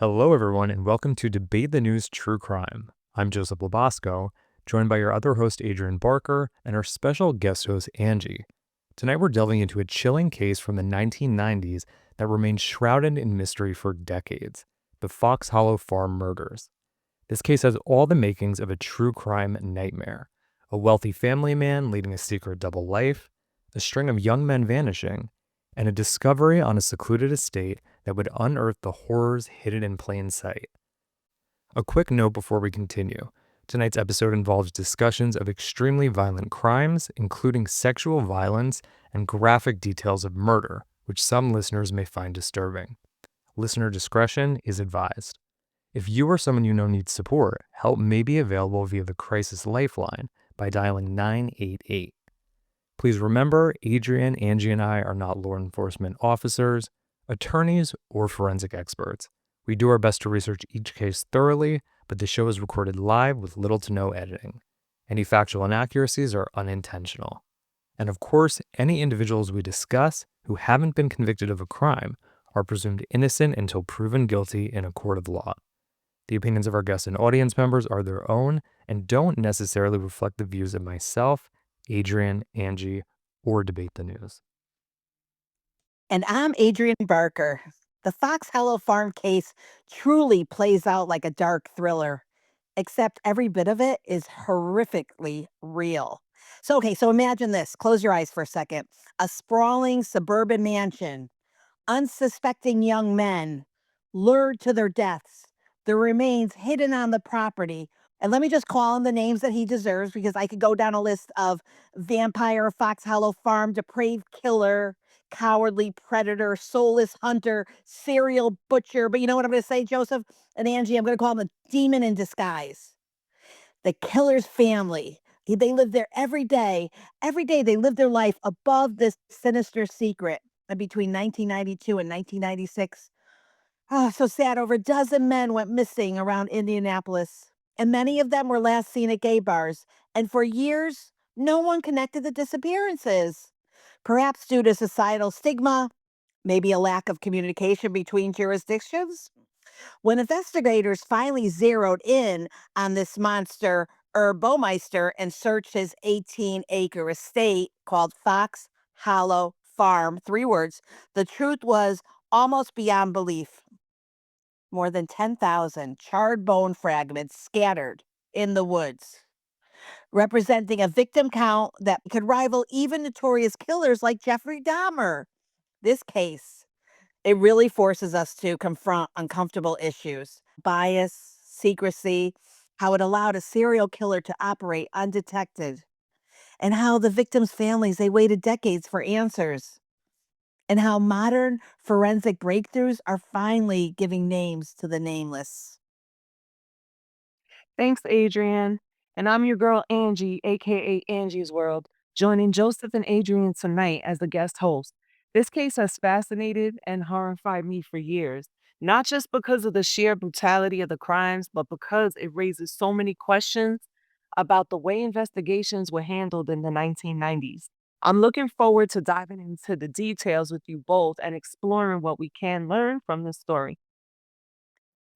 Hello, everyone, and welcome to Debate the News True Crime. I'm Joseph Labasco, joined by your other host, Adrienne Barker, and our special guest host, Angie. Tonight, we're delving into a chilling case from the 1990s that remains shrouded in mystery for decades: the Fox Hollow Farm murders. This case has all the makings of a true crime nightmare: a wealthy family man leading a secret double life, a string of young men vanishing, and a discovery on a secluded estate that would unearth the horrors hidden in plain sight. A quick note before we continue. Tonight's episode involves discussions of extremely violent crimes, including sexual violence and graphic details of murder, which some listeners may find disturbing. Listener discretion is advised. If you or someone you know needs support, help may be available via the Crisis Lifeline by dialing 988. Please remember, Adrienne, Angie, and I are not law enforcement officers, attorneys, or forensic experts. We do our best to research each case thoroughly, but the show is recorded live with little to no editing. Any factual inaccuracies are unintentional. And of course, any individuals we discuss who haven't been convicted of a crime are presumed innocent until proven guilty in a court of law. The opinions of our guests and audience members are their own and don't necessarily reflect the views of myself, Adrienne, Angie, or Debate the News. And I'm Adrienne Barker. The Fox Hollow Farm case truly plays out like a dark thriller, except every bit of it is horrifically real. So imagine this. Close your eyes for a second. A sprawling suburban mansion, unsuspecting young men lured to their deaths, the remains hidden on the property. And let me just call him the names that he deserves, because I could go down a list of vampire, Fox Hollow Farm, depraved killer, cowardly predator, soulless hunter, serial butcher. But you know what I'm going to say, Joseph and Angie? I'm going to call him the demon in disguise. The killer's family. They live there every day. Every day they live their life above this sinister secret. And between 1992 and 1996, so sad, over a dozen men went missing around Indianapolis. And many of them were last seen at gay bars. And for years, no one connected the disappearances. Perhaps due to societal stigma, maybe a lack of communication between jurisdictions. When investigators finally zeroed in on this monster, Herb Baumeister, and searched his 18-acre estate called Fox Hollow Farm, 3 words, the truth was almost beyond belief. More than 10,000 charred bone fragments scattered in the woods, representing a victim count that could rival even notorious killers like Jeffrey Dahmer. This case, it really forces us to confront uncomfortable issues: bias, secrecy, how it allowed a serial killer to operate undetected, and how the victims' families, they waited decades for answers, and how modern forensic breakthroughs are finally giving names to the nameless. Thanks, Adrienne. And I'm your girl, Angie, aka AngiesWorld, joining Joseph and Adrienne tonight as the guest host. This case has fascinated and horrified me for years, not just because of the sheer brutality of the crimes, but because it raises so many questions about the way investigations were handled in the 1990s. I'm looking forward to diving into the details with you both and exploring what we can learn from the story.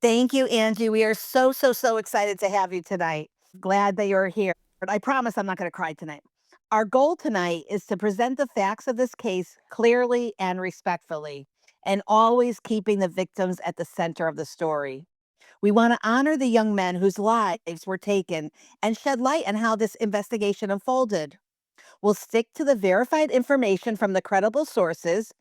Thank you, Angie. We are so excited to have you tonight. Glad that you're here. But I promise I'm not going to cry tonight. Our goal tonight is to present the facts of this case clearly and respectfully, and always keeping the victims at the center of the story. We want to honor the young men whose lives were taken and shed light on how this investigation unfolded. We'll stick to the verified information from the credible sources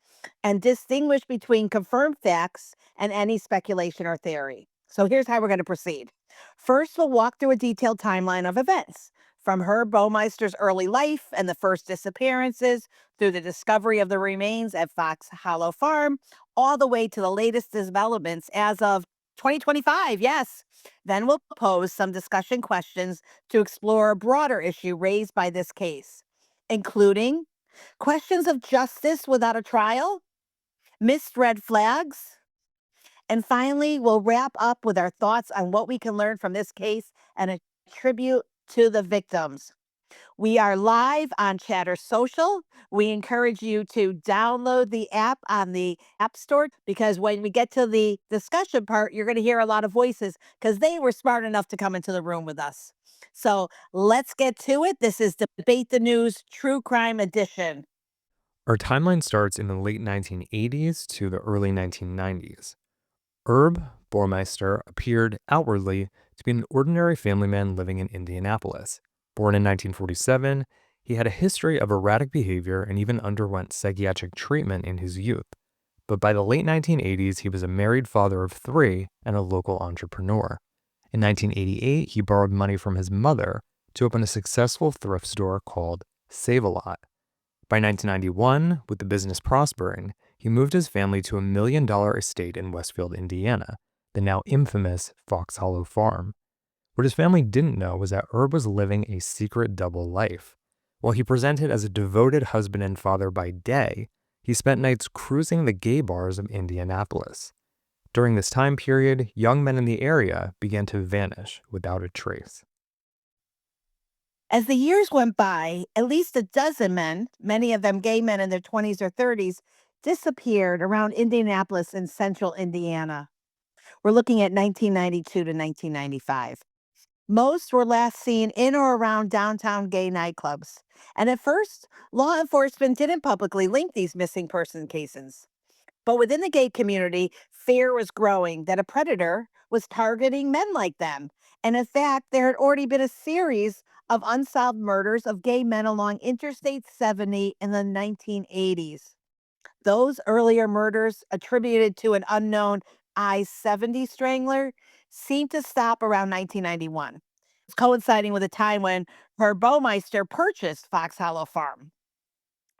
and distinguish between confirmed facts and any speculation or theory. So here's how we're going to proceed. First, we'll walk through a detailed timeline of events, from Herb Baumeister's early life and the first disappearances, through the discovery of the remains at Fox Hollow Farm, all the way to the latest developments as of 2025. Yes. Then we'll pose some discussion questions to explore a broader issue raised by this case, including questions of justice without a trial, missed red flags, and finally, we'll wrap up with our thoughts on what we can learn from this case and a tribute to the victims. We are live on Chatter Social. We encourage you to download the app on the App Store because when we get to the discussion part, you're going to hear a lot of voices because they were smart enough to come into the room with us. So let's get to it. This is Debate the News True Crime Edition. Our timeline starts in the late 1980s to the early 1990s. Herb Baumeister appeared outwardly to be an ordinary family man living in Indianapolis. Born in 1947, he had a history of erratic behavior and even underwent psychiatric treatment in his youth. But by the late 1980s, he was a married father of 3 and a local entrepreneur. In 1988, he borrowed money from his mother to open a successful thrift store called Save-A-Lot. By 1991, with the business prospering, he moved his family to a $1 million estate in Westfield, Indiana, the now infamous Fox Hollow Farm. What his family didn't know was that Herb was living a secret double life. While he presented as a devoted husband and father by day, he spent nights cruising the gay bars of Indianapolis. During this time period, young men in the area began to vanish without a trace. As the years went by, at least a dozen men, many of them gay men in their 20s or 30s, disappeared around Indianapolis and central Indiana. We're looking at 1992 to 1995. Most were last seen in or around downtown gay nightclubs. And at first, law enforcement didn't publicly link these missing person cases. But within the gay community, fear was growing that a predator was targeting men like them. And in fact, there had already been a series of unsolved murders of gay men along Interstate 70 in the 1980s. Those earlier murders, attributed to an unknown I-70 strangler, seemed to stop around 1991, coinciding with a time when Herb Baumeister purchased Fox Hollow Farm.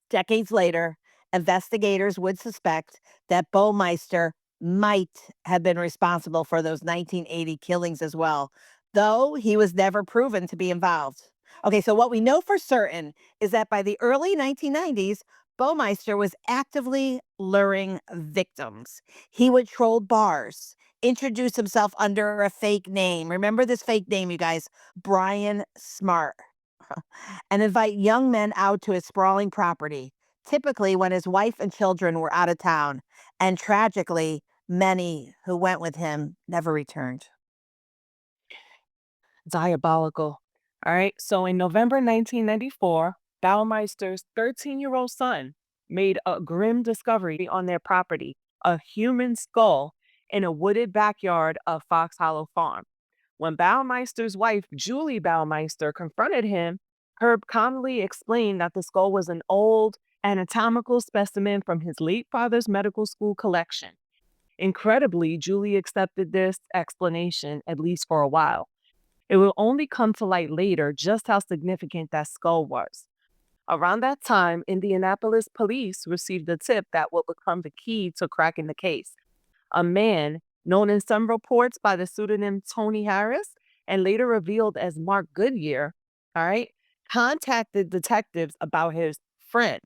Decades later, investigators would suspect that Baumeister might have been responsible for those 1980 killings as well, though he was never proven to be involved. Okay, so what we know for certain is that by the early 1990s, Baumeister was actively luring victims. He would troll bars, introduce himself under a fake name. Remember this fake name, you guys? Brian Smart. And invite young men out to his sprawling property, typically when his wife and children were out of town. And tragically, many who went with him never returned. Diabolical. All right. So in November 1994, Baumeister's 13-year-old son made a grim discovery on their property, a human skull in a wooded backyard of Fox Hollow Farm. When Baumeister's wife, Julie Baumeister, confronted him, Herb calmly explained that the skull was an old anatomical specimen from his late father's medical school collection. Incredibly, Julie accepted this explanation, at least for a while. It will only come to light later just how significant that skull was. Around that time, Indianapolis police received a tip that would become the key to cracking the case. A man, known in some reports by the pseudonym Tony Harris and later revealed as Mark Goodyear, all right, contacted detectives about his friend,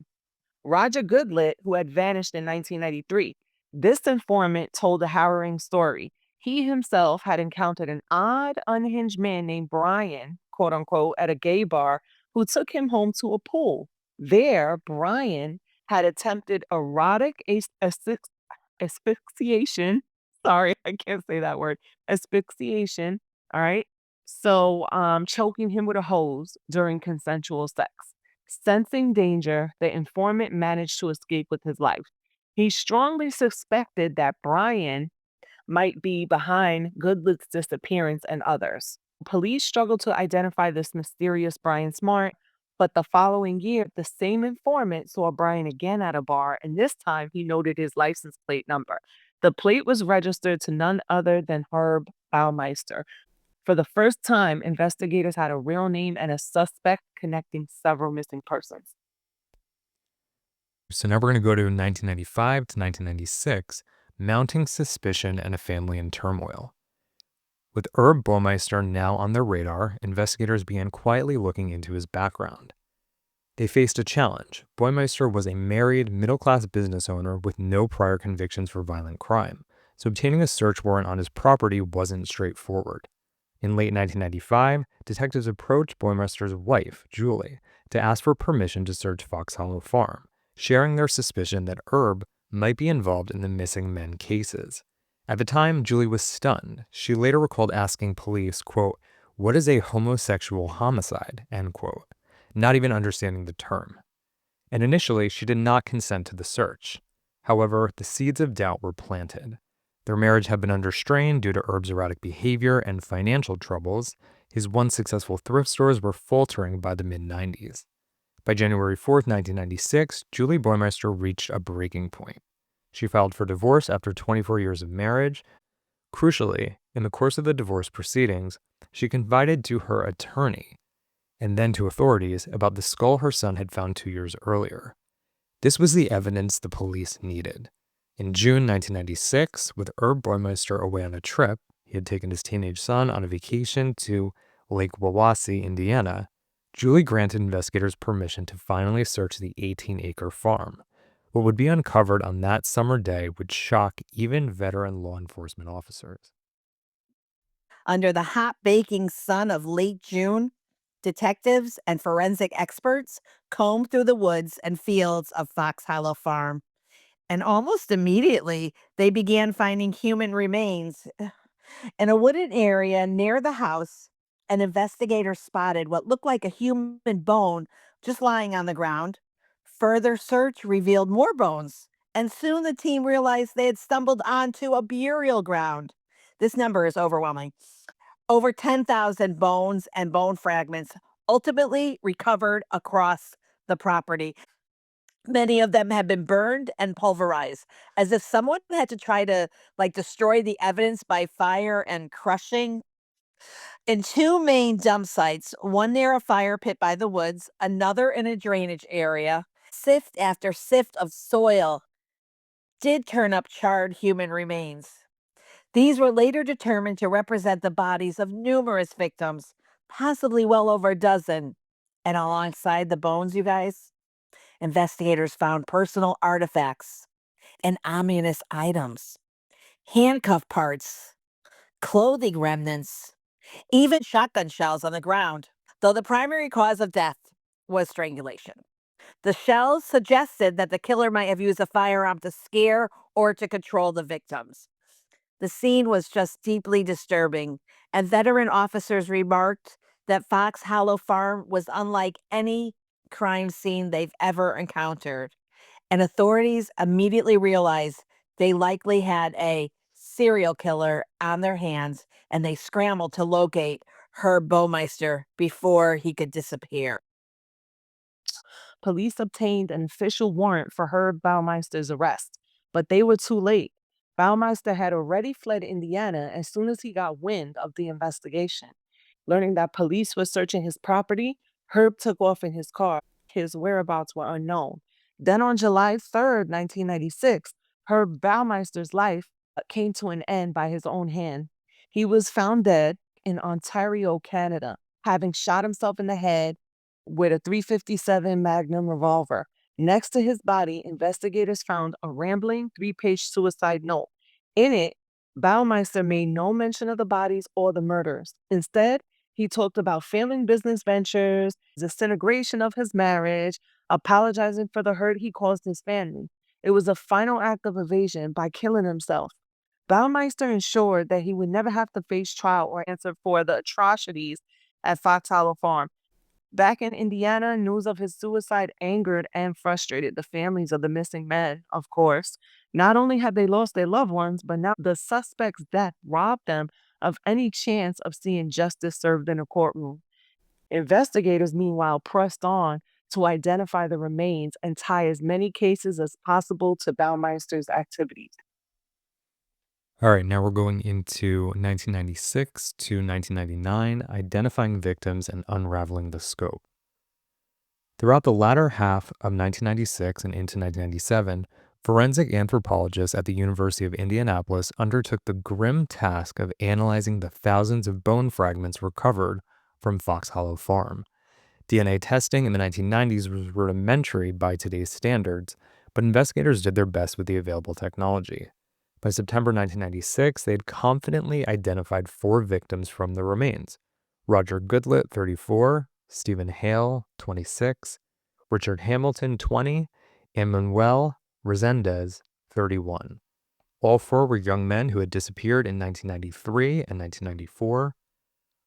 Roger Goodlet, who had vanished in 1993. This informant told a harrowing story. He himself had encountered an odd, unhinged man named Brian, quote unquote, at a gay bar who took him home to a pool. There, Brian had attempted erotic asphyxiation. Sorry, I can't say that word. Asphyxiation. All right. So, choking him with a hose during consensual sex. Sensing danger, the informant managed to escape with his life. He strongly suspected that Brian might be behind Goodlet's disappearance and others. Police struggled to identify this mysterious Brian Smart, but the following year, the same informant saw Brian again at a bar, and this time he noted his license plate number. The plate was registered to none other than Herb Baumeister. For the first time, investigators had a real name and a suspect connecting several missing persons. So now we're going to go to 1995 to 1996, mounting suspicion and a family in turmoil. With Herb Baumeister now on their radar, investigators began quietly looking into his background. They faced a challenge. Baumeister was a married, middle-class business owner with no prior convictions for violent crime, so obtaining a search warrant on his property wasn't straightforward. In late 1995, detectives approached Baumeister's wife, Julie, to ask for permission to search Fox Hollow Farm, sharing their suspicion that Herb might be involved in the missing men cases. At the time, Julie was stunned. She later recalled asking police, quote, "What is a homosexual homicide?" end quote, not even understanding the term. And initially, she did not consent to the search. However, the seeds of doubt were planted. Their marriage had been under strain due to Herb's erratic behavior and financial troubles. His once successful thrift stores were faltering by the mid-90s. By January 4th, 1996, Julie Baumeister reached a breaking point. She filed for divorce after 24 years of marriage. Crucially, in the course of the divorce proceedings, she confided to her attorney and then to authorities about the skull her son had found 2 years earlier. This was the evidence the police needed. In June 1996, with Herb Baumeister away on a trip, he had taken his teenage son on a vacation to Lake Wawasee, Indiana. Julie granted investigators permission to finally search the 18-acre farm. What would be uncovered on that summer day would shock even veteran law enforcement officers. Under the hot baking sun of late June, detectives and forensic experts combed through the woods and fields of Fox Hollow Farm. And almost immediately, they began finding human remains. In a wooded area near the house, an investigator spotted what looked like a human bone just lying on the ground. Further search revealed more bones, and soon the team realized they had stumbled onto a burial ground. This number is overwhelming. Over 10,000 bones and bone fragments ultimately recovered across the property. Many of them had been burned and pulverized, as if someone had to try to destroy the evidence by fire and crushing. In two main dump sites, one near a fire pit by the woods, another in a drainage area, sift after sift of soil did turn up charred human remains. These were later determined to represent the bodies of numerous victims, possibly well over a dozen. And alongside the bones, you guys, investigators found personal artifacts and ominous items, handcuff parts, clothing remnants, even shotgun shells on the ground. Though the primary cause of death was strangulation, the shells suggested that the killer might have used a firearm to scare or to control the victims. The scene was just deeply disturbing, and veteran officers remarked that Fox Hollow Farm was unlike any crime scene they've ever encountered. And authorities immediately realized they likely had a serial killer on their hands, and they scrambled to locate Herb Baumeister before he could disappear. Police obtained an official warrant for Herb Baumeister's arrest, but they were too late. Baumeister had already fled Indiana as soon as he got wind of the investigation. Learning that police were searching his property, Herb took off in his car. His whereabouts were unknown. Then on July 3rd, 1996, Herb Baumeister's life came to an end by his own hand. He was found dead in Ontario, Canada, having shot himself in the head with a .357 Magnum revolver. Next to his body, investigators found a rambling 3-page suicide note. In it, Baumeister made no mention of the bodies or the murders. Instead, he talked about failing business ventures, disintegration of his marriage, apologizing for the hurt he caused his family. It was a final act of evasion by killing himself. Baumeister ensured that he would never have to face trial or answer for the atrocities at Fox Hollow Farm. Back in Indiana, news of his suicide angered and frustrated the families of the missing men, of course. Not only had they lost their loved ones, but now the suspect's death robbed them of any chance of seeing justice served in a courtroom. Investigators, meanwhile, pressed on to identify the remains and tie as many cases as possible to Baumeister's activities. All right, now we're going into 1996 to 1999, identifying victims and unraveling the scope. Throughout the latter half of 1996 and into 1997, forensic anthropologists at the University of Indianapolis undertook the grim task of analyzing the thousands of bone fragments recovered from Fox Hollow Farm. DNA testing in the 1990s was rudimentary by today's standards, but investigators did their best with the available technology. By September 1996, they had confidently identified 4 victims from the remains: Roger Goodlet, 34, Stephen Hale, 26, Richard Hamilton, 20, and Manuel Resendez, 31. All 4 were young men who had disappeared in 1993 and 1994.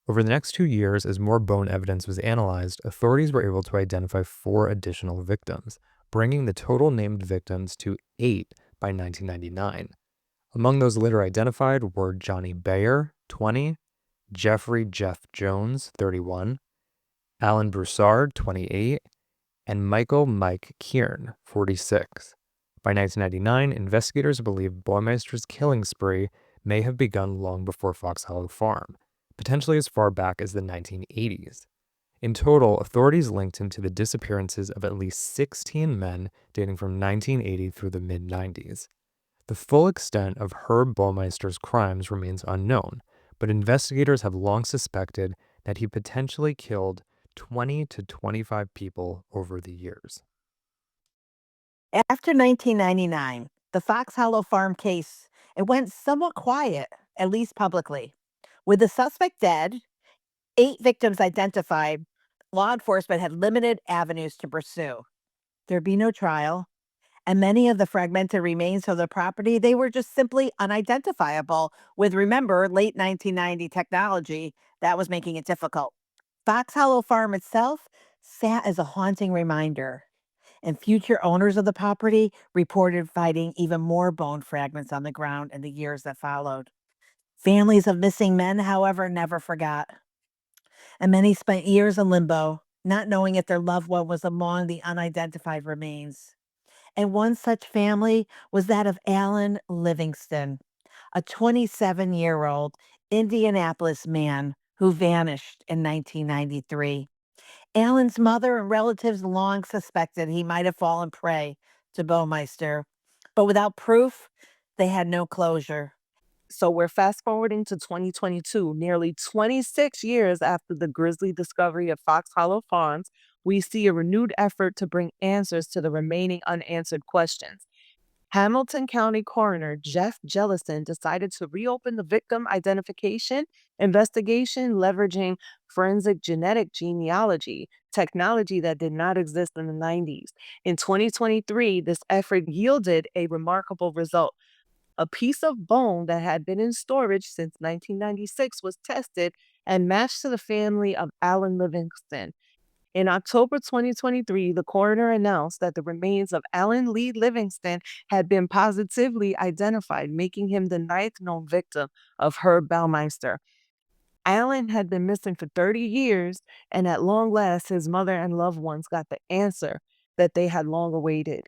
Over the next 2 years, as more bone evidence was analyzed, authorities were able to identify 4 additional victims, bringing the total named victims to 8 by 1999. Among those later identified were Johnny Bayer, 20, Jeffrey Jeff Jones, 31, Alan Broussard, 28, and Michael Mike Keirn, 46. By 1999, investigators believe Baumeister's killing spree may have begun long before Fox Hollow Farm, potentially as far back as the 1980s. In total, authorities linked him to the disappearances of at least 16 men dating from 1980 through the mid-90s. The full extent of Herb Baumeister's crimes remains unknown, but investigators have long suspected that he potentially killed 20 to 25 people over the years. After 1999, the Fox Hollow Farm case, it went somewhat quiet, at least publicly. With the suspect dead, 8 victims identified, law enforcement had limited avenues to pursue. There'd be no trial, and many of the fragmented remains of the property, they were just simply unidentifiable with, remember, late 1990 technology that was making it difficult. Fox Hollow Farm itself sat as a haunting reminder, and future owners of the property reported finding even more bone fragments on the ground in the years that followed. Families of missing men, however, never forgot, and many spent years in limbo, not knowing if their loved one was among the unidentified remains. And one such family was that of Alan Livingston, a 27-year-old Indianapolis man who vanished in 1993. Alan's mother and relatives long suspected he might have fallen prey to Baumeister, but without proof, they had no closure. So we're fast forwarding to 2022, nearly 26 years after the grisly discovery of Fox Hollow Farms. We see a renewed effort to bring answers to the remaining unanswered questions. Hamilton County Coroner Jeff Jellison decided to reopen the victim identification investigation, leveraging forensic genetic genealogy, technology that did not exist in the 90s. In 2023, this effort yielded a remarkable result. A piece of bone that had been in storage since 1996 was tested and matched to the family of Alan Livingston. In October 2023, the coroner announced that the remains of Alan Lee Livingston had been positively identified, making him the 9th known victim of Herb Baumeister. Alan had been missing for 30 years, and at long last, his mother and loved ones got the answer that they had long awaited.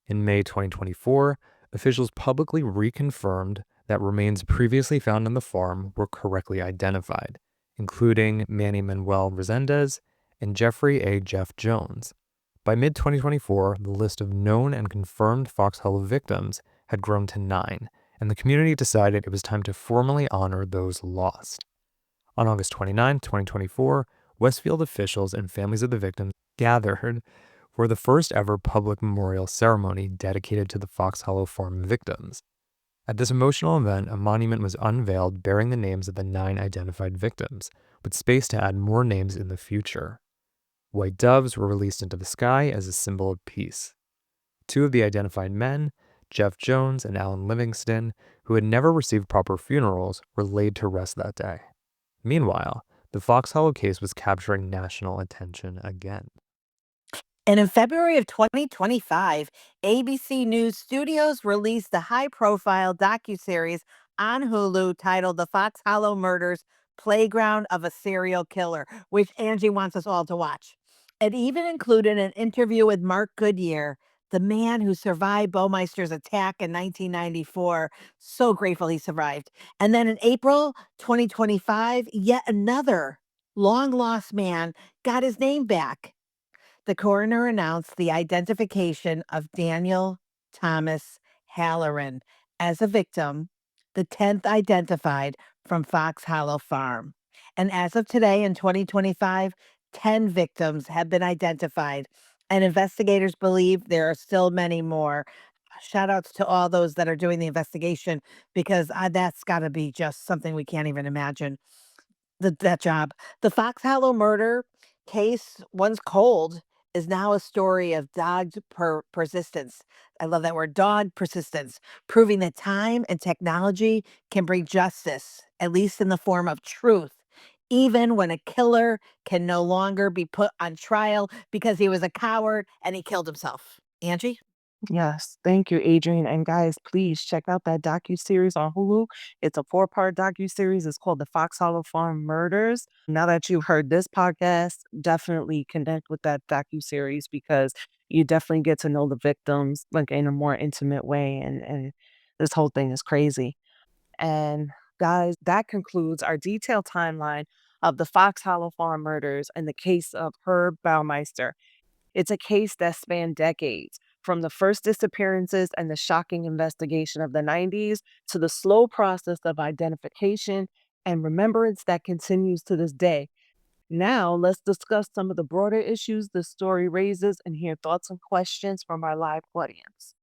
In May 2024, officials publicly reconfirmed that remains previously found on the farm were correctly identified, including Manuel Resendez and Jeffrey A. Jeff Jones. By mid-2024, the list of known and confirmed Fox Hollow victims had grown to 9, and the community decided it was time to formally honor those lost. On August 29, 2024, Westfield officials and families of the victims gathered for the first ever public memorial ceremony dedicated to the Fox Hollow Farm victims. At this emotional event, a monument was unveiled bearing the names of the 9 identified victims, with space to add more names in the future. White doves were released into the sky as a symbol of peace. 2 of the identified men, Jeff Jones and Alan Livingston, who had never received proper funerals, were laid to rest that day. Meanwhile, the Fox Hollow case was capturing national attention again. And in February of 2025, ABC News Studios released the high-profile docuseries on Hulu titled The Fox Hollow Murders: Playground of a Serial Killer, which Angie wants us all to watch. It even included an interview with Mark Goodyear, the man who survived Baumeister's attack in 1994. So grateful he survived. And then in April 2025, yet another long-lost man got his name back. The coroner announced the identification of Daniel Thomas Halloran as a victim, the 10th identified from Fox Hollow Farm. And as of today in 2025, 10 victims have been identified, and investigators believe there are still many more. Shout outs to all those that are doing the investigation because that's got to be just something we can't even imagine. That job. The Fox Hollow murder case, once cold, is now a story of dogged persistence. I love that word, dogged persistence, proving that time and technology can bring justice, at least in the form of truth, even when a killer can no longer be put on trial because he was a coward and he killed himself. Angie? Yes, thank you, Adrienne. And guys, please check out that docu-series on Hulu. It's a four-part docu-series. It's called The Fox Hollow Farm Murders. Now that you've heard this podcast, definitely connect with that docu-series because you definitely get to know the victims like in a more intimate way. And this whole thing is crazy. And guys, that concludes our detailed timeline of the Fox Hollow Farm murders and the case of Herb Baumeister. It's a case that spanned decades, from the first disappearances and the shocking investigation of the 90s to the slow process of identification and remembrance that continues to this day. Now, let's discuss some of the broader issues the story raises and hear thoughts and questions from our live audience.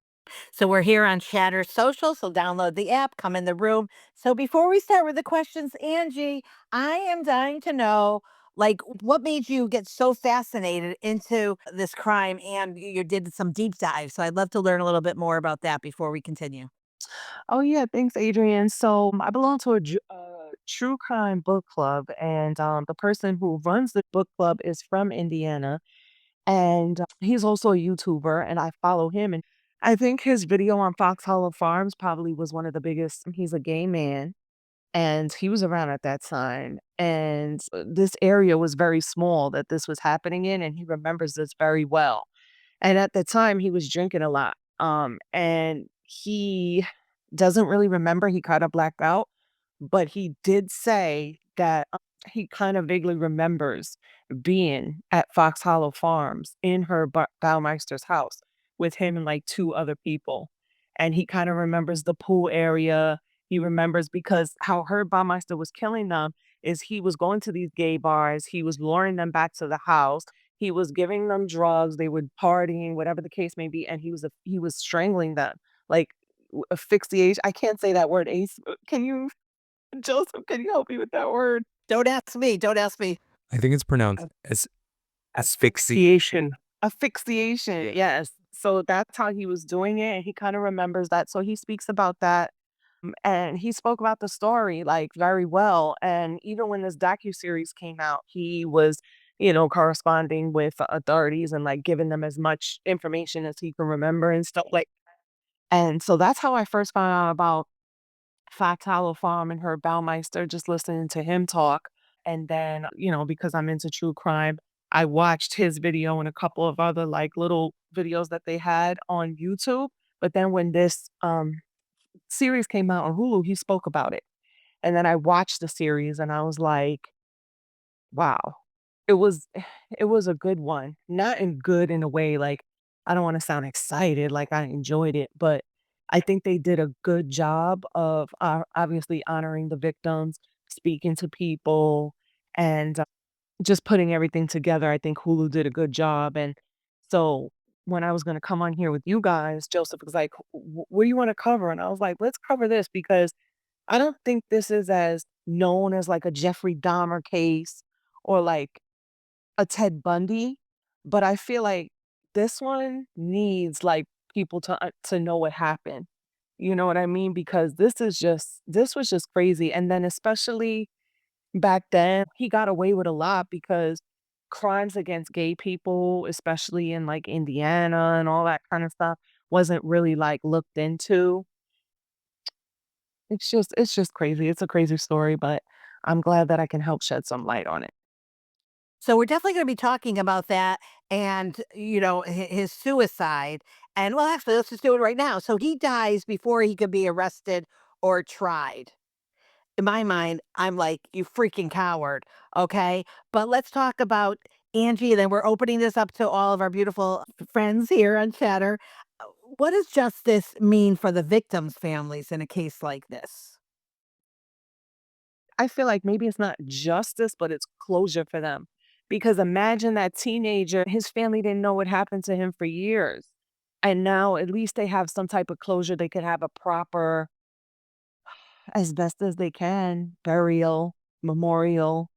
So we're here on Chatter Social. So download the app, come in the room. So before we start with the questions, Angie, I am dying to know, like, what made you get so fascinated into this crime, and you did some deep dive. So I'd love to learn a little bit more about that before we continue. Oh, yeah, thanks, Adrienne. So I belong to a true crime book club, and the person who runs the book club is from Indiana. And he's also a YouTuber, and I follow him. And I think his video on Fox Hollow Farms probably was one of the biggest. He's a gay man, and he was around at that time. And this area was very small that this was happening in, and he remembers this very well. And at the time, he was drinking a lot. And he doesn't really remember. He kinda blacked out, but he did say that, he kind of vaguely remembers being at Fox Hollow Farms in her Baumeister's house with him and, like, 2 other people. And he kinda remembers the pool area. He remembers because how Herb Baumeister was killing them is he was going to these gay bars, he was luring them back to the house, he was giving them drugs, they were partying, whatever the case may be, and he was strangling them, like, asphyxiation. I can't say that word, ace can you Joseph, can you help me with that word? Don't ask me. Don't ask me. I think it's pronounced as asphyxia. Asphyxiation. Asphyxiation, yes. So that's how he was doing it, and he kinda remembers that, so he speaks about that, and he spoke about the story, like, very well, and even when this docuseries came out, he was, corresponding with authorities and, like, giving them as much information as he can remember and stuff like. And so that's how I first found out about Fox Hollow Farm and Herb Baumeister, just listening to him talk. And then, because I'm into true crime, I watched his video and a couple of other like little videos that they had on YouTube. But then when this series came out on Hulu, he spoke about it. And then I watched the series and I was like, wow. It was it was a good one. Not in good in a way, like, I don't wanna sound excited, like, I enjoyed it, but I think they did a good job of, obviously honoring the victims, speaking to people, and, just putting everything together. I think Hulu did a good job, and so when I was gonna come on here with you guys, Joseph was like, What do you wanna cover?" And I was like, "Let's cover this because I don't think this is as known as, like, a Jeffrey Dahmer case or, like, a Ted Bundy, but I feel like this one needs, like, people to know what happened. You know what I mean? Because this was just crazy, and then especially back then, he got away with a lot because crimes against gay people, especially in, like, Indiana and all that kind of stuff, wasn't really, like, looked into. It's just crazy. It's a crazy story, but I'm glad that I can help shed some light on it. So we're definitely going to be talking about that and, his suicide. And well, actually, let's just do it right now. So he dies before he could be arrested or tried. In my mind, I'm like, you freaking coward. Okay. But let's talk about Angie. And then we're opening this up to all of our beautiful friends here on Chatter. What does justice mean for the victims' families in a case like this? I feel like maybe it's not justice, but it's closure for them. Because imagine that teenager, his family didn't know what happened to him for years. And now at least they have some type of closure. They could have a proper, as best as they can, burial, memorial.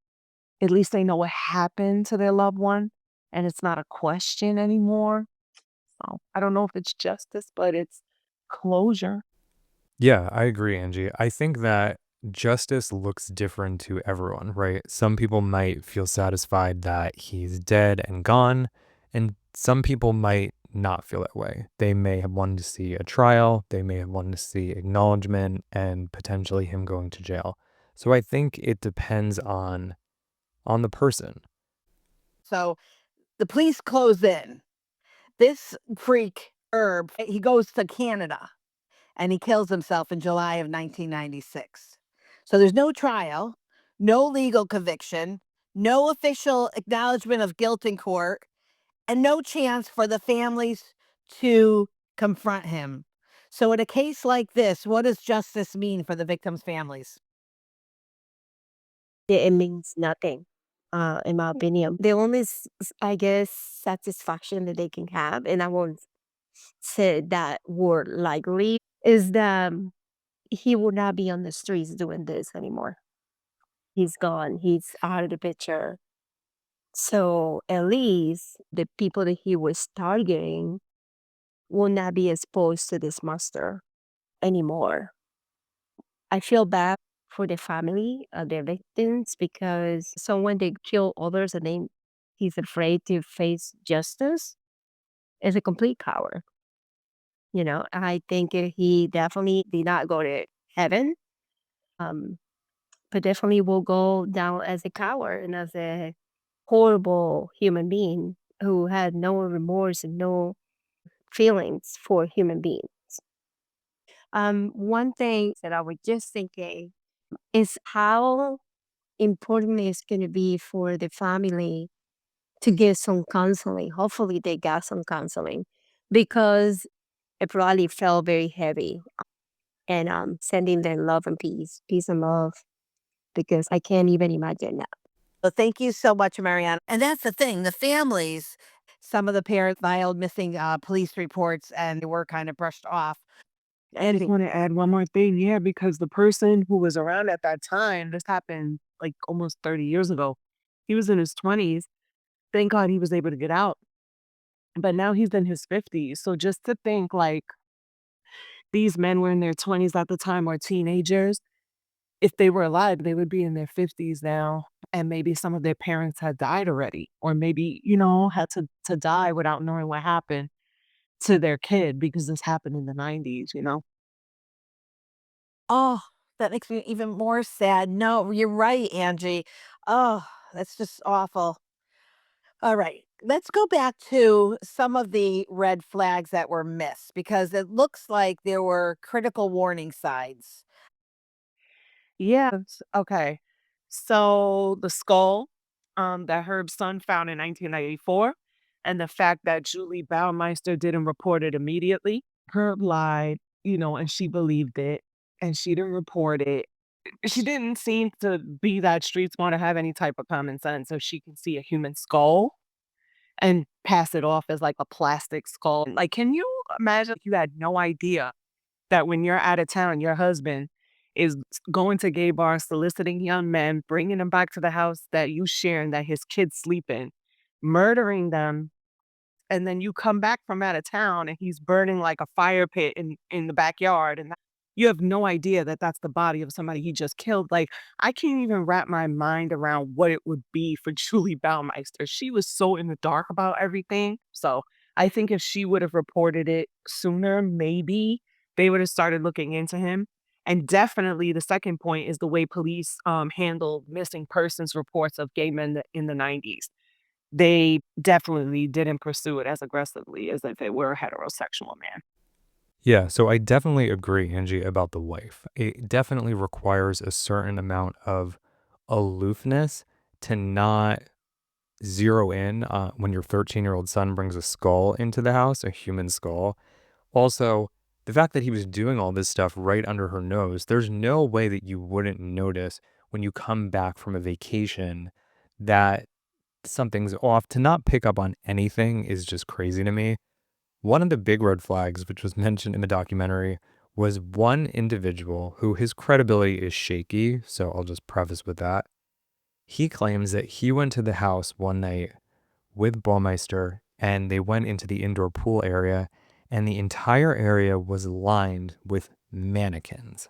At least they know what happened to their loved one and it's not a question anymore. So I don't know if it's justice, but it's closure. Yeah, I agree, Angie. I think that justice looks different to everyone, right? Some people might feel satisfied that he's dead and gone, and some people might not feel that way. They may have wanted to see a trial, they may have wanted to see acknowledgement and potentially him going to jail. So I think it depends on the person. So the police close in. This freak, Herb, he goes to Canada and he kills himself in July of 1996. So there's no trial, no legal conviction, no official acknowledgement of guilt in court, and no chance for the families to confront him. So, in a case like this, what does justice mean for the victims' families? It means nothing, in my opinion. The only, I guess, satisfaction that they can have, and I won't say that word lightly, is that he will not be on the streets doing this anymore. He's gone. He's out of the picture. So at least the people that he was targeting will not be exposed to this monster anymore. I feel bad for the family of the victims because someone they kill others and then he's afraid to face justice is a complete coward. I think he definitely did not go to heaven, um, but definitely will go down as a coward and as a horrible human being who had no remorse and no feelings for human beings. One thing that I was just thinking is how important it's going to be for the family to get some counseling. Hopefully, they got some counseling because it probably felt very heavy. And sending them love and peace and love, because I can't even imagine that. Well, thank you so much, Marianne. And that's the thing, the families, some of the parents filed missing police reports and they were kind of brushed off. I just want to add one more thing. Yeah, because the person who was around at that time, this happened like almost 30 years ago. He was in his 20s. Thank God he was able to get out. But now he's in his 50s. So just to think like these men were in their 20s at the time or teenagers, if they were alive, they would be in their 50s now. And maybe some of their parents had died already, or maybe, had to die without knowing what happened to their kid because this happened in the 90s. Oh, that makes me even more sad. No, you're right, Angie. Oh, that's just awful. All right. Let's go back to some of the red flags that were missed because it looks like there were critical warning signs. Yes. Okay. So the skull that Herb's son found in 1994, and the fact that Julie Baumeister didn't report it immediately. Herb lied, and she believed it, and she didn't report it. She didn't seem to be that street smart to have any type of common sense, so she can see a human skull and pass it off as like a plastic skull. Like, can you imagine if you had no idea that when you're out of town, your husband is going to gay bars, soliciting young men, bringing them back to the house that you share and that his kids sleep in, murdering them, and then you come back from out of town and he's burning like a fire pit in the backyard, and you have no idea that that's the body of somebody he just killed. Like, I can't even wrap my mind around what it would be for Julie Baumeister. She was so in the dark about everything. So I think if she would have reported it sooner, maybe they would have started looking into him. And definitely the second point is the way police handled missing persons reports of gay men in the 90s. They definitely didn't pursue it as aggressively as if it were a heterosexual man. Yeah, so I definitely agree, Angie, about the wife. It definitely requires a certain amount of aloofness to not zero in when your 13-year-old son brings a skull into the house, a human skull. Also, the fact that he was doing all this stuff right under her nose, there's no way that you wouldn't notice when you come back from a vacation that something's off. To not pick up on anything is just crazy to me. One of the big red flags, which was mentioned in the documentary, was one individual who his credibility is shaky, so I'll just preface with that. He claims that he went to the house one night with Baumeister and they went into the indoor pool area, and the entire area was lined with mannequins.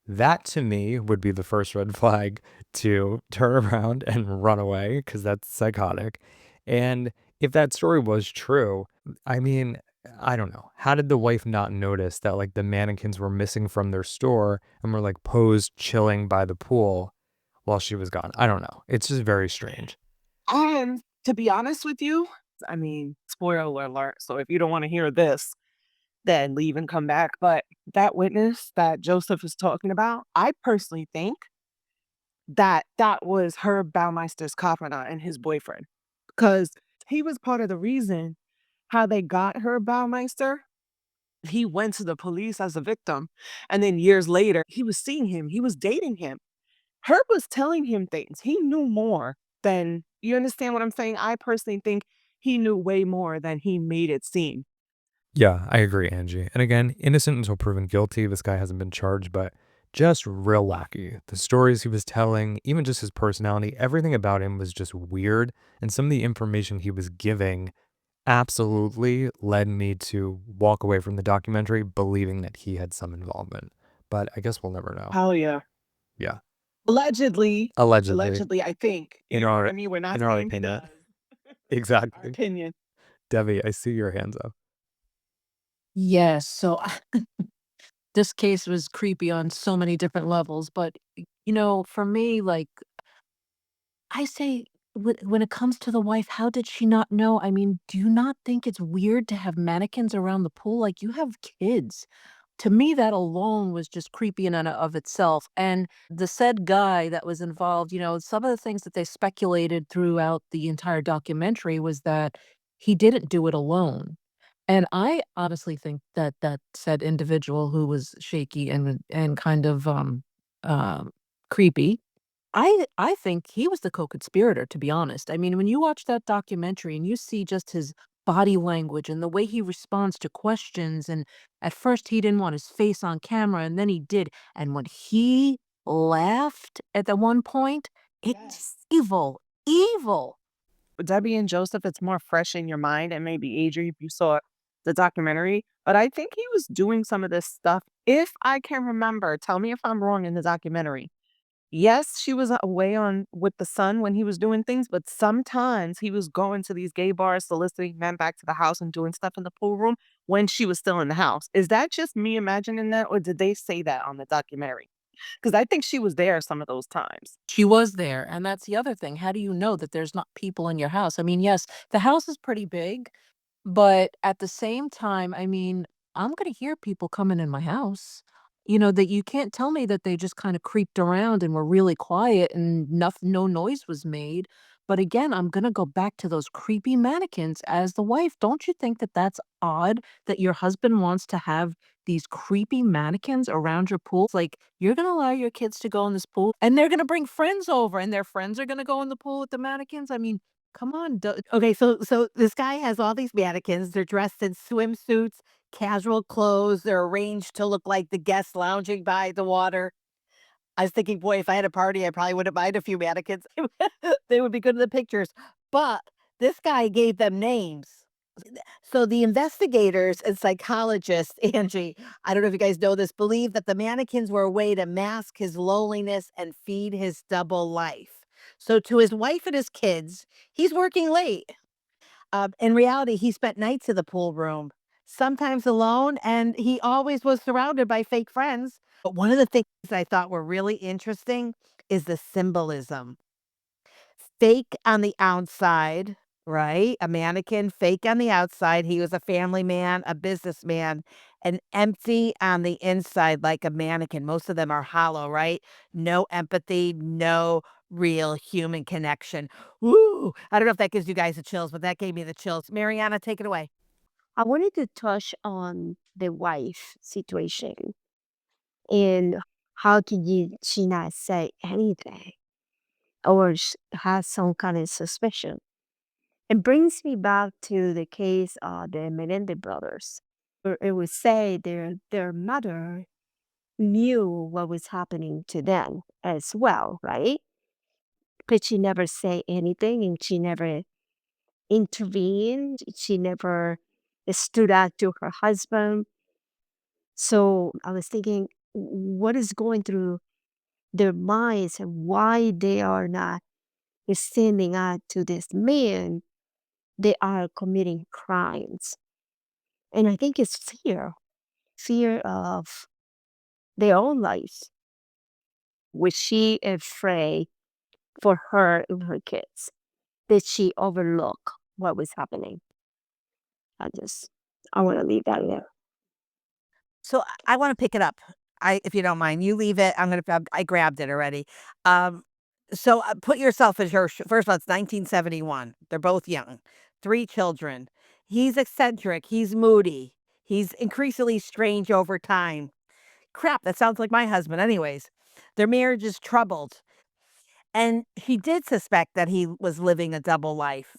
That to me would be the first red flag to turn around and run away because that's psychotic. And if that story was true, I mean, I don't know. How did the wife not notice that like the mannequins were missing from their store and were like posed chilling by the pool while she was gone? I don't know. It's just very strange. And to be honest with you, spoiler alert. So if you don't want to hear this, then leave and come back. But that witness that Joseph is talking about, I personally think that that was Herb Baumeister's confidant and his boyfriend, because he was part of the reason how they got Herb Baumeister. He went to the police as a victim, and then years later, he was seeing him, he was dating him. Herb was telling him things. He knew more than you understand what I'm saying? I personally think he knew way more than he made it seem. Yeah, I agree, Angie. And again, innocent until proven guilty. This guy hasn't been charged, but just real wacky. The stories he was telling, even just his personality, everything about him was just weird. And some of the information he was giving absolutely led me to walk away from the documentary believing that he had some involvement. But I guess we'll never know. Hell yeah. Yeah. Allegedly. Allegedly. Allegedly, I think. In You know our what I mean? We're not in our saying he opinion. does. Our Exactly. opinion. Debbie, I see your hands up. Yes. So this case was creepy on so many different levels, but for me, like I say, when it comes to the wife, how did she not know? I mean, do you not think it's weird to have mannequins around the pool? Like, you have kids. To me, that alone was just creepy in and of itself. And the said guy that was involved, some of the things that they speculated throughout the entire documentary was that he didn't do it alone. And I honestly think that that said individual who was shaky and kind of um creepy, I think he was the co-conspirator, to be honest. I mean, when you watch that documentary and you see just his body language and the way he responds to questions, and at first he didn't want his face on camera, and then he did. And when he laughed at the one point, it's evil, evil. Debbie and Joseph, it's more fresh in your mind, and maybe Adrienne, if you saw the documentary. But I think he was doing some of this stuff. If I can remember, tell me if I'm wrong in the documentary. Yes, she was away on with the son when he was doing things, but sometimes he was going to these gay bars, soliciting men back to the house and doing stuff in the pool room when she was still in the house. Is that just me imagining that, or did they say that on the documentary? Because I think she was there some of those times. She was there, and that's the other thing. How do you know that there's not people in your house? I mean, yes, the house is pretty big, but at the same time, I mean, I'm gonna hear people coming in my house. That you can't tell me that they just kinda creeped around and were really quiet and no noise was made. But again, I'm gonna go back to those creepy mannequins as the wife. Don't you think that that's odd that your husband wants to have these creepy mannequins around your pool? Like, you're gonna allow your kids to go in this pool, and they're gonna bring friends over, and their friends are gonna go in the pool with the mannequins? I mean, come on, Okay, so this guy has all these mannequins. They're dressed in swimsuits, casual clothes. They're arranged to look like the guests lounging by the water. I was thinking, boy, if I had a party, I probably wouldn't mind a few mannequins. They would be good in the pictures. But this guy gave them names. So the investigators and psychologists, Angie, I don't know if you guys know this, believe that the mannequins were a way to mask his loneliness and feed his double life. So to his wife and his kids, he's working late. In reality, he spent nights in the pool room, sometimes alone, and he always was surrounded by fake friends. But one of the things I thought were really interesting is the symbolism. Fake on the outside, right? A mannequin, fake on the outside. He was a family man, a businessman, and empty on the inside like a mannequin. Most of them are hollow, right? No empathy, no real human connection. Ooh, I don't know if that gives you guys the chills, but that gave me the chills. Mariana, take it away. I wanted to touch on the wife situation and how could she not say anything or have some kind of suspicion? It brings me back to the case of the Menendez brothers. It would say their mother knew what was happening to them as well, right? But she never say anything and she never intervened. She never stood out to her husband. So I was thinking, what is going through their minds and why they are not standing out to this man? They are committing crimes. And I think it's fear of their own lives. Was she afraid for her and her kids? Did she overlook what was happening? I just, I want to leave that there. So I want to pick it up. If you don't mind, you leave it. I grabbed it already. Um, put yourself as her. First of all, it's 1971. They're both young, 3 children. He's eccentric. He's moody. He's increasingly strange over time. Crap, that sounds like my husband. Anyways, their marriage is troubled, and she did suspect that he was living a double life.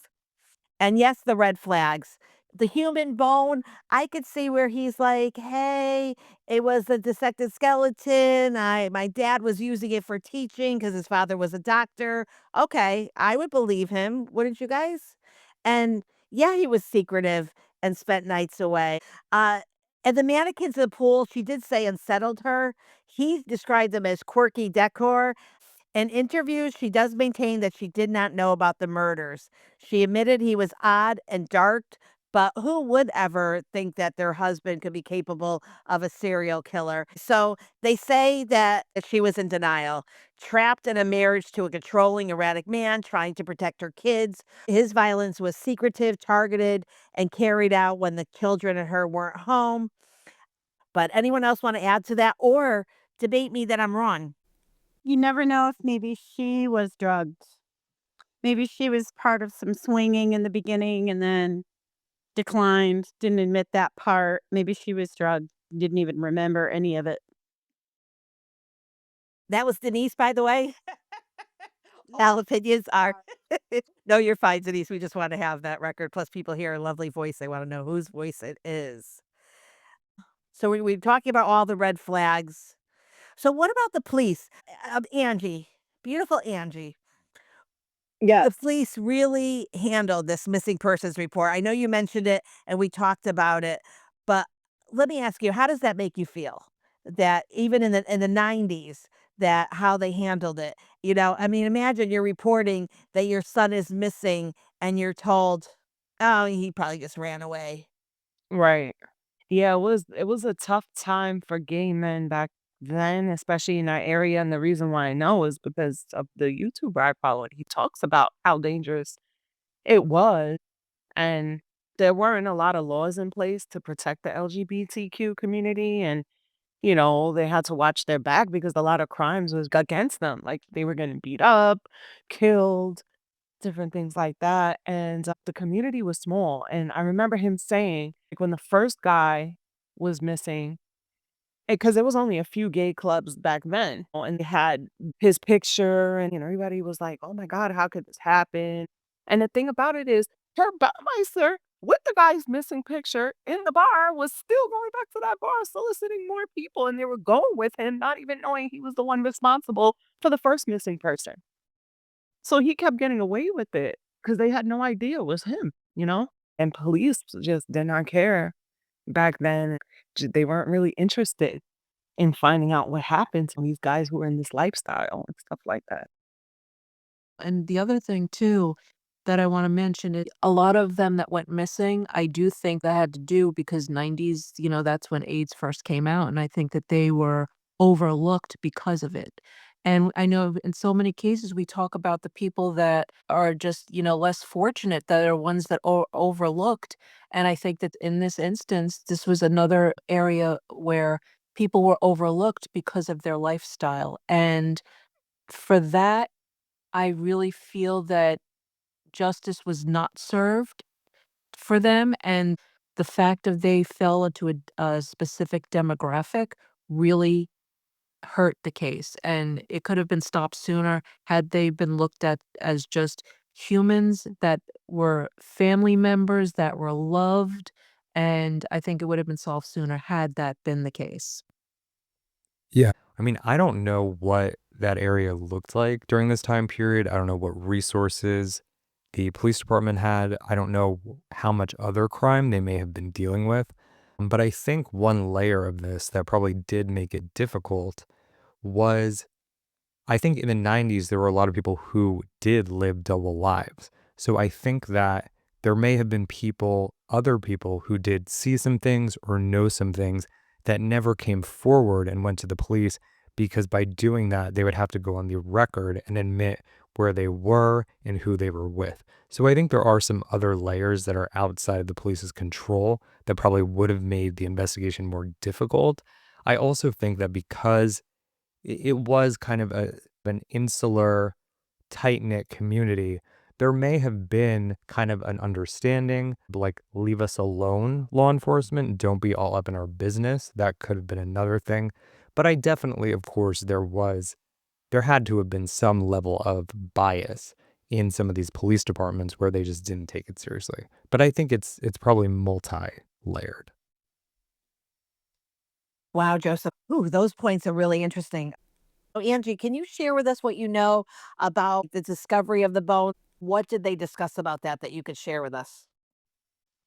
And yes, the red flags. The human bone, I could see where he's like, "Hey, it was a dissected skeleton. My dad was using it for teaching because his father was a doctor." Okay, I would believe him, wouldn't you guys? And yeah, he was secretive and spent nights away. Uh, and the mannequins in the pool, she did say unsettled her. He described them as quirky decor. In interviews, she does maintain that she did not know about the murders. She admitted he was odd and dark, but who would ever think that their husband could be capable of a serial killer? So they say that she was in denial, trapped in a marriage to a controlling, erratic man trying to protect her kids. His violence was secretive, targeted, and carried out when the children and her weren't home. But anyone else want to add to that or debate me that I'm wrong? You never know if maybe she was drugged. Maybe she was part of some swinging in the beginning and then declined, didn't admit that part. Maybe she was drugged, didn't even remember any of it. That was Denise, by the way. All opinions are. No, you're fine, Denise. We just want to have that record. Plus, people hear a lovely voice. They want to know whose voice it is. So we're talking about all the red flags. So what about the police? Angie, beautiful Angie. The Yes. police really handled this missing persons report. I know you mentioned it and we talked about it, but let me ask you, how does that make you feel? That even in the 90s, that how they handled it. I mean, imagine you're reporting that your son is missing and you're told, "Oh, he probably just ran away." Right. Yeah, it was a tough time for gay men back then, especially in our area. And the reason why I know is because of the YouTuber I followed. He talks about how dangerous it was. And there weren't a lot of laws in place to protect the LGBTQ community. And, they had to watch their back because a lot of crimes was against them. Like they were getting beat up, killed, different things like that. And the community was small. And I remember him saying, like, when the first guy was missing, because there was only a few gay clubs back then, and they had his picture, and everybody was like, "Oh my God, how could this happen?" And the thing about it is, Herb Baumeister, with the guy's missing picture in the bar, was still going back to that bar, soliciting more people, and they were going with him, not even knowing he was the one responsible for the first missing person. So he kept getting away with it because they had no idea it was him. And police just did not care back then. They weren't really interested in finding out what happened to these guys who were in this lifestyle and stuff like that. And the other thing too that I want to mention is a lot of them that went missing, I do think that had to do because 90s, that's when AIDS first came out. And I think that they were overlooked because of it. And I know in so many cases we talk about the people that are just, less fortunate, that are ones that are overlooked. And I think that in this instance, this was another area where people were overlooked because of their lifestyle. And for that, I really feel that justice was not served for them, and the fact that they fell into a specific demographic really hurt the case, and it could have been stopped sooner had they been looked at as just humans that were family members that were loved, and I think it would have been solved sooner had that been the case. Yeah. I mean, I don't know what that area looked like during this time period. I don't know what resources the police department had. I don't know how much other crime they may have been dealing with. But I think one layer of this that probably did make it difficult was I think in the 90s, there were a lot of people who did live double lives. So I think that there may have been people, other people who did see some things or know some things that never came forward and went to the police because by doing that, they would have to go on the record and admit where they were and who they were with. So I think there are some other layers that are outside of the police's control that probably would have made the investigation more difficult. I also think that because it was kind of an insular, tight-knit community, there may have been kind of an understanding, like, "Leave us alone, law enforcement, don't be all up in our business." That could have been another thing, but I definitely, of course, there had to have been some level of bias in some of these police departments where they just didn't take it seriously, but I think it's probably multi-layered. Wow, Joseph. Ooh, those points are really interesting. Oh, Angie, can you share with us what you know about the discovery of the bone? What did they discuss about that you could share with us?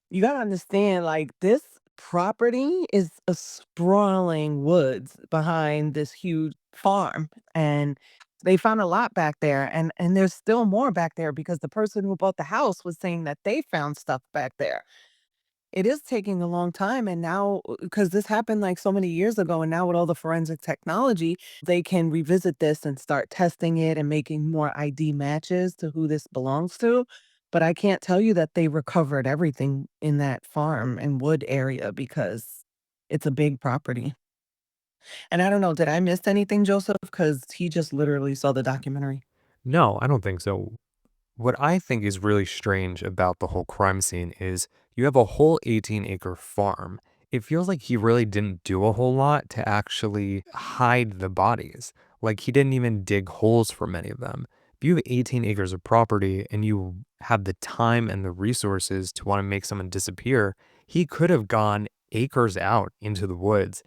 You gotta understand, like, this property is a sprawling woods behind this huge farm, and they found a lot back there, and there's still more back there because the person who bought the house was saying that they found stuff back there. It is taking a long time, and now because this happened, like, so many years ago, and now with all the forensic technology, they can revisit this and start testing it and making more ID matches to who this belongs to, but I can't tell you that they recovered everything in that farm and wood area because it's a big property. And I don't know, did I miss anything, Joseph? Because he just literally saw the documentary. No, I don't think so. What I think is really strange about the whole crime scene is you have a whole 18-acre farm. It feels like he really didn't do a whole lot to actually hide the bodies. Like he didn't even dig holes for many of them. If you have 18 acres of property and you have the time and the resources to want to make someone disappear, he could have gone acres out into the woods,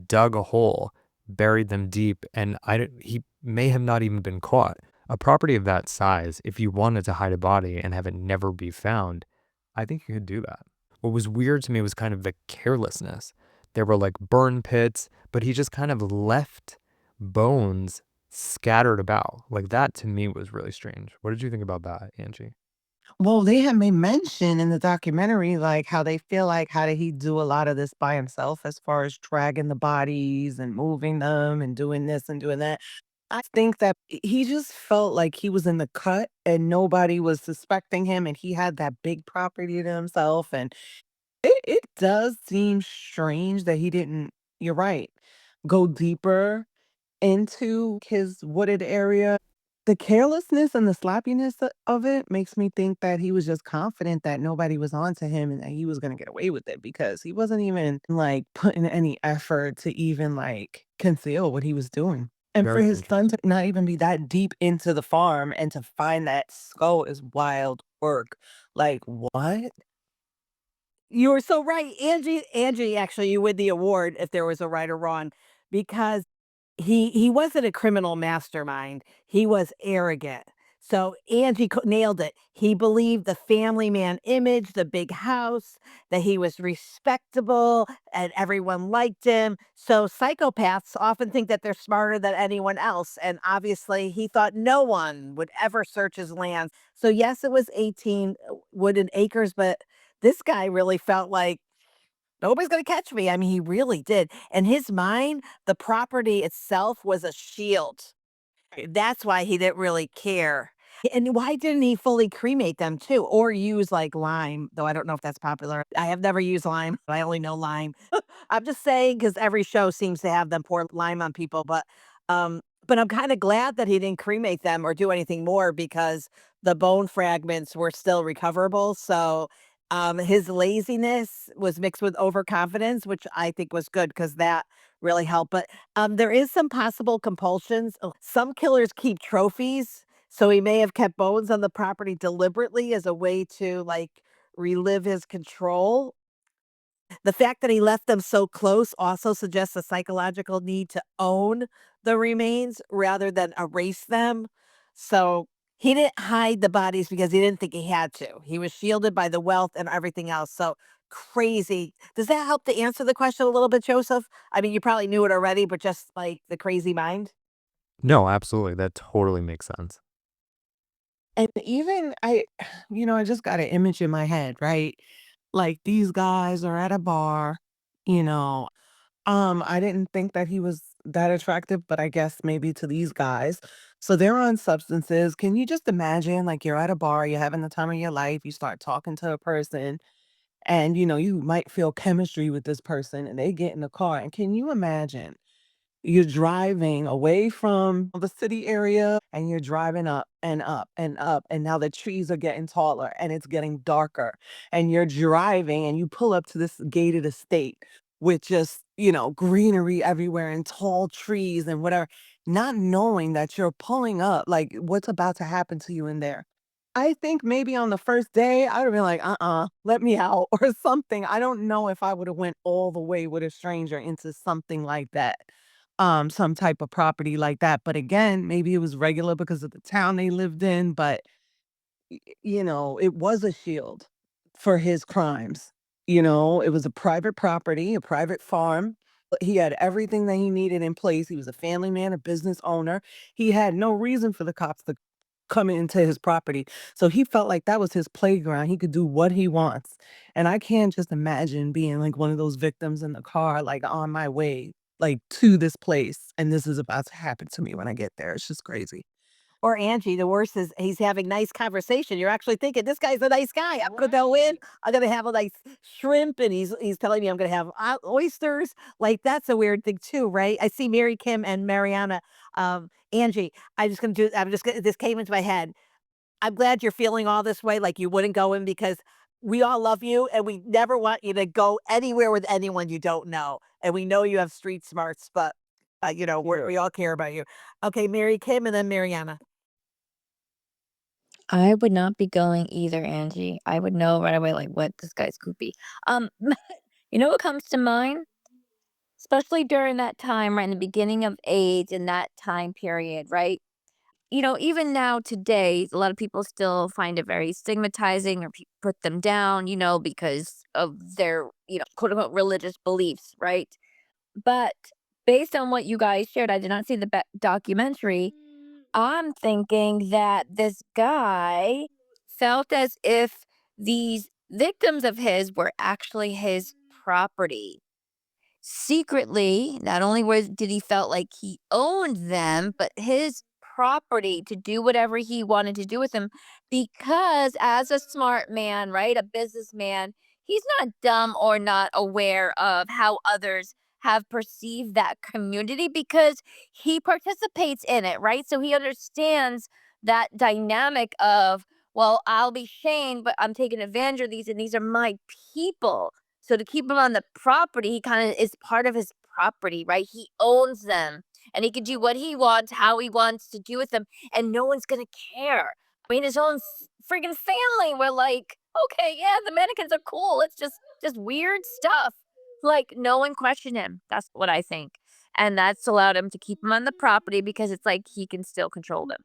dug a hole, buried them deep, and he may have not even been caught. A property of that size, if you wanted to hide a body and have it never be found, I think you could do that. What was weird to me was kind of the carelessness. There were like burn pits, but he just kind of left bones scattered about. Like that to me was really strange. What did you think about that, Angie? Well, they had made mention in the documentary, like, how they feel like how did he do a lot of this by himself as far as dragging the bodies and moving them and doing this and doing that. I think that he just felt like he was in the cut and nobody was suspecting him, and he had that big property to himself, and it does seem strange that he didn't, you're right, go deeper into his wooded area. The carelessness and the sloppiness of it makes me think that he was just confident that nobody was on to him and that he was gonna get away with it because he wasn't even, like, putting any effort to even, like, conceal what he was doing. And for Very his son interesting. to not even be that deep into the farm and to find that skull is wild work. Like, what? You were so right. Angie, actually, you win the award if there was a right or wrong because he wasn't a criminal mastermind. He was arrogant. So Angie nailed it. He believed the family man image, the big house, that he was respectable and everyone liked him. So psychopaths often think that they're smarter than anyone else. And obviously, he thought no one would ever search his land. So, yes, it was 18 wooden acres, but this guy really felt like nobody's gonna catch me. I mean, he really did. In his mind, the property itself was a shield. That's why he didn't really care. And why didn't he fully cremate them too? Or use like lime, though I don't know if that's popular. I have never used lime. I only know lime. I'm just saying because every show seems to have them pour lime on people, but I'm kind of glad that he didn't cremate them or do anything more because the bone fragments were still recoverable. So his laziness was mixed with overconfidence, which I think was good because that really helped. But there is some possible compulsions. Some killers keep trophies. So he may have kept bones on the property deliberately as a way to like relive his control. The fact that he left them so close also suggests a psychological need to own the remains rather than erase them. So he didn't hide the bodies because he didn't think he had to. He was shielded by the wealth and everything else. So crazy. Does that help to answer the question a little bit, Joseph? I mean, you probably knew it already, but just like the crazy mind. No, absolutely. That totally makes sense. And even I just got an image in my head, right? Like these guys are at a bar, you know. I didn't think that he was that attractive, but I guess maybe to these guys. So they're on substances. Can you just imagine like you're at a bar, you're having the time of your life, you start talking to a person and you might feel chemistry with this person and they get in the car. And can you imagine you're driving away from the city area and you're driving up and up and up. And now the trees are getting taller and it's getting darker. And you're driving and you pull up to this gated estate with just greenery everywhere and tall trees and whatever, not knowing that you're pulling up, like what's about to happen to you in there. I think maybe on the first day, I would have been like, let me out or something. I don't know if I would have went all the way with a stranger into something like that. Some type of property like that. But again, maybe it was regular because of the town they lived in, but it was a shield for his crimes. It was a private property, a private farm. He had everything that he needed in place. He was a family man, a business owner. He had no reason for the cops to come into his property. So he felt like that was his playground. He could do what he wants. And I can't just imagine being like one of those victims in the car, like on my way, like to this place. And this is about to happen to me when I get there. It's just crazy. Or Angie, the worst is he's having nice conversation. You're actually thinking, this guy's a nice guy. I'm gonna go in. I'm gonna have a nice shrimp, and he's telling me I'm gonna have oysters. Like that's a weird thing too, right? I see Mary Kim and Mariana. Angie, I just gonna do. I'm just gonna. This came into my head. I'm glad you're feeling all this way. Like you wouldn't go in because we all love you, and we never want you to go anywhere with anyone you don't know. And we know you have street smarts, but we all care about you. Okay, Mary Kim, and then Mariana. I would not be going either, Angie. I would know right away, like, what this guy's goopy. Um, you know what comes to mind? Especially during that time, right in the beginning of AIDS in that time period, right? Even now today, a lot of people still find it very stigmatizing or put them down, because of their, quote unquote religious beliefs, right? But based on what you guys shared, I did not see the documentary. I'm thinking that this guy felt as if these victims of his were actually his property. Secretly, not only did he felt like he owned them, but his property to do whatever he wanted to do with them because as a smart man, right, a businessman, he's not dumb or not aware of how others have perceived that community because he participates in it, right? So he understands that dynamic of, well, I'll be shamed, but I'm taking advantage of these and these are my people. So to keep him on the property, he kind of is part of his property, right? He owns them and he can do what he wants, how he wants to do with them, and no one's gonna care. I mean, his own friggin' family were like, okay, yeah, the mannequins are cool. It's just weird stuff. Like no one questioned him. That's what I think. And that's allowed him to keep him on the property because it's like he can still control them.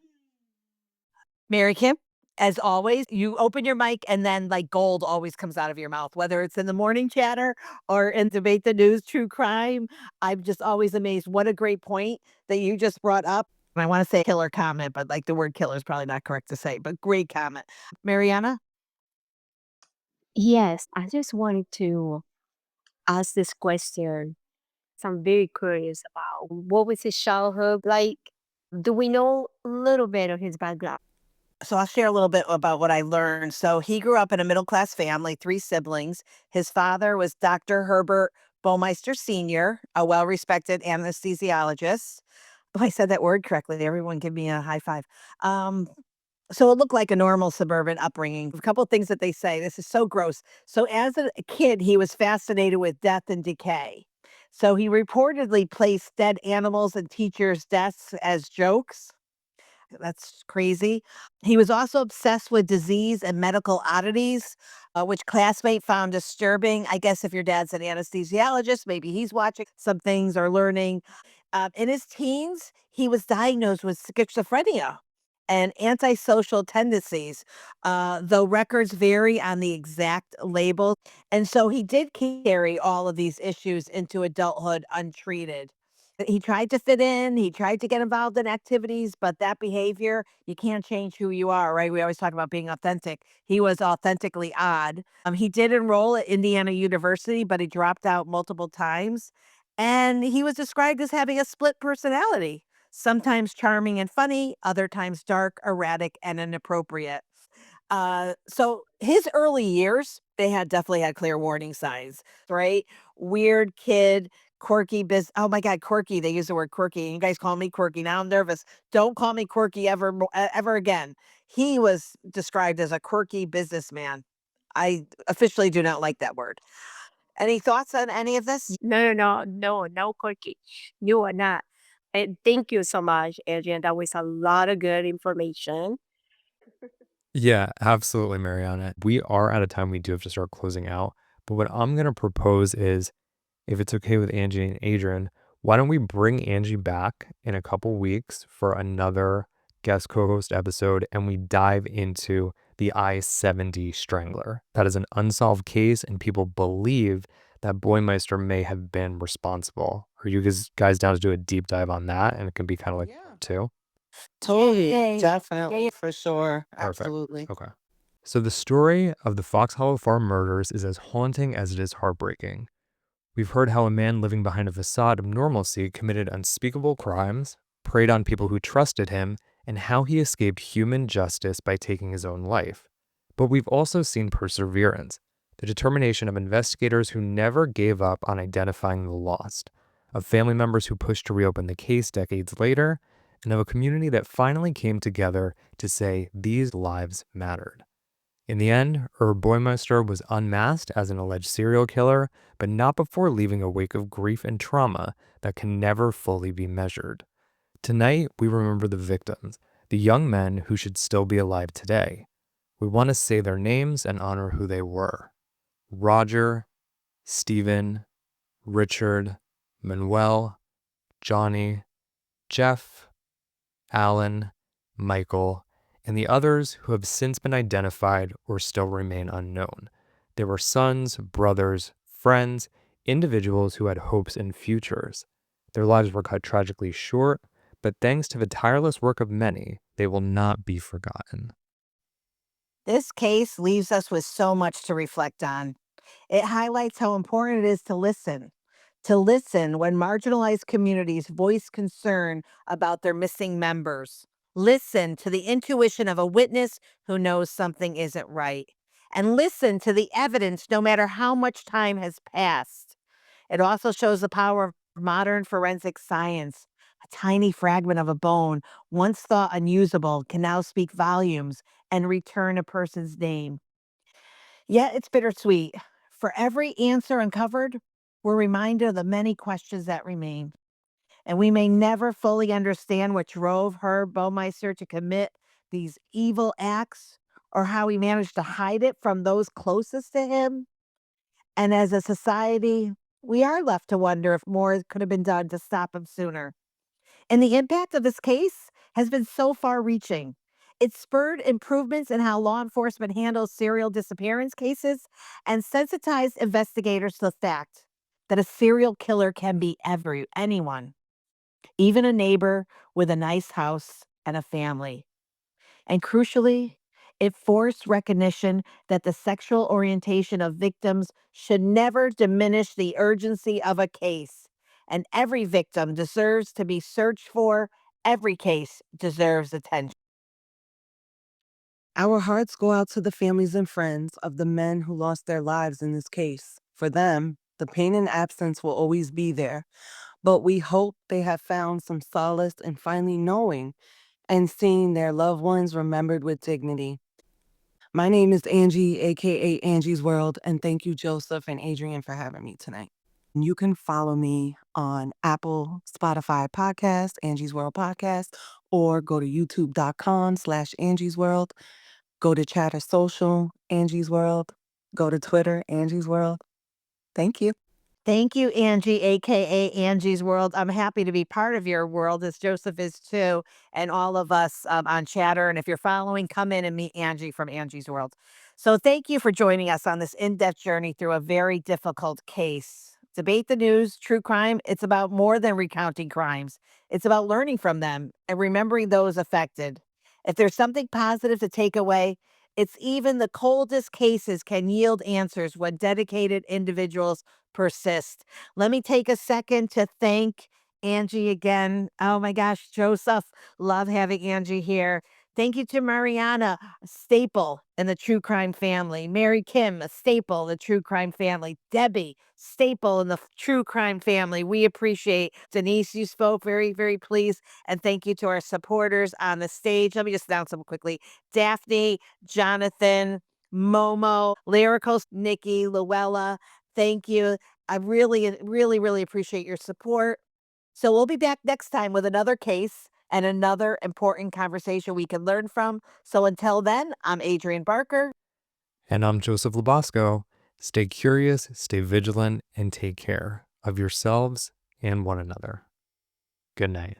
Mary Kim, as always, you open your mic and then like gold always comes out of your mouth, whether it's in the morning chatter or in debate the news, true crime. I'm just always amazed. What a great point that you just brought up. And I want to say killer comment, but like the word killer is probably not correct to say, but great comment. Mariana? Yes, I just wanted to ask this question. So I'm very curious about what was his childhood like? Do we know a little bit of his background? So I'll share a little bit about what I learned. So he grew up in a middle class family, three siblings. His father was Dr. Herbert Baumeister Sr., a well respected anesthesiologist. Oh, I said that word correctly. Everyone give me a high five. Um, so it looked like a normal suburban upbringing. A couple of things that they say. This is so gross. So as a kid, he was fascinated with death and decay. So he reportedly placed dead animals in teachers' desks as jokes. That's crazy. He was also obsessed with disease and medical oddities, which classmate found disturbing. I guess if your dad's an anesthesiologist, maybe he's watching some things or learning. In his teens, he was diagnosed with schizophrenia and antisocial tendencies, though records vary on the exact label. And so he did carry all of these issues into adulthood untreated. He tried to fit in, he tried to get involved in activities, but that behavior, you can't change who you are, right? We always talk about being authentic. He was authentically odd. He did enroll at Indiana University, but he dropped out multiple times. And he was described as having a split personality, sometimes charming and funny, other times dark, erratic, and inappropriate. So his early years, they had definitely had clear warning signs, right? Weird kid, quirky oh my God, quirky. They use the word quirky. You guys call me quirky. Now I'm nervous. Don't call me quirky ever again. He was described as a quirky businessman. I officially do not like that word. Any thoughts on any of this? No, cookie. You are not. And thank you so much, Adrienne. That was a lot of good information. Yeah, absolutely, Mariana. We are out of time. We do have to start closing out. But what I'm going to propose is, if it's okay with Angie and Adrian, why don't we bring Angie back in a couple weeks for another guest co-host episode and we dive into the I-70 strangler. That is an unsolved case and people believe that Baumeister may have been responsible. Are you guys down to do a deep dive on that? And it can be kind of like part two. Totally. Yay. Definitely. Yay. For sure. Perfect. Absolutely. Okay. So the story of the Fox Hollow Farm murders is as haunting as it is heartbreaking. We've heard how a man living behind a facade of normalcy committed unspeakable crimes, preyed on people who trusted him, and how he escaped human justice by taking his own life. But we've also seen perseverance, the determination of investigators who never gave up on identifying the lost, of family members who pushed to reopen the case decades later, and of a community that finally came together to say these lives mattered. In the end, Herb Baumeister was unmasked as an alleged serial killer, but not before leaving a wake of grief and trauma that can never fully be measured. Tonight, we remember the victims, the young men who should still be alive today. We want to say their names and honor who they were. Roger, Stephen, Richard, Manuel, Johnny, Jeff, Alan, Michael, and the others who have since been identified or still remain unknown. They were sons, brothers, friends, individuals who had hopes and futures. Their lives were cut tragically short, but thanks to the tireless work of many, they will not be forgotten. This case leaves us with so much to reflect on. It highlights how important it is to listen. To listen when marginalized communities voice concern about their missing members. Listen to the intuition of a witness who knows something isn't right. And listen to the evidence no matter how much time has passed. It also shows the power of modern forensic science. A tiny fragment of a bone, once thought unusable, can now speak volumes and return a person's name. Yet it's bittersweet. For every answer uncovered, we're reminded of the many questions that remain. And we may never fully understand what drove Herb Baumeister to commit these evil acts or how he managed to hide it from those closest to him. And as a society, we are left to wonder if more could have been done to stop him sooner. And the impact of this case has been so far reaching. It spurred improvements in how law enforcement handles serial disappearance cases and sensitized investigators to the fact that a serial killer can be anyone, even a neighbor with a nice house and a family. And crucially, it forced recognition that the sexual orientation of victims should never diminish the urgency of a case. And every victim deserves to be searched for. Every case deserves attention. Our hearts go out to the families and friends of the men who lost their lives in this case. For them, the pain and absence will always be there, but we hope they have found some solace in finally knowing and seeing their loved ones remembered with dignity. My name is Angie, aka Angie's World, and thank you, Joseph and Adrienne, for having me tonight. You can follow me on Apple, Spotify podcast, Angie's World podcast, or go to youtube.com/AngiesWorld. Go to Chatter Social, Angie's World. Go to Twitter, Angie's World. Thank you. Thank you, Angie, aka Angie's World. I'm happy to be part of your world, as Joseph is too, and all of us on Chatter. And if you're following, come in and meet Angie from Angie's World. So thank you for joining us on this in-depth journey through a very difficult case. Debate the News, True Crime, it's about more than recounting crimes. It's about learning from them and remembering those affected. If there's something positive to take away, it's even the coldest cases can yield answers when dedicated individuals persist. Let me take a second to thank Angie again. Oh my gosh, Joseph, love having Angie here. Thank you to Mariana, a staple in the true crime family. Mary Kim, a staple in the true crime family. Debbie, staple in the true crime family. We appreciate. Denise, you spoke very, very pleased. And thank you to our supporters on the stage. Let me just announce them quickly. Daphne, Jonathan, Momo, Lyricals, Nikki, Luella. Thank you. I really, really, really appreciate your support. So we'll be back next time with another case and another important conversation we can learn from. So until then, I'm Adrienne Barker. And I'm Joseph Labasco. Stay curious, stay vigilant, and take care of yourselves and one another. Good night.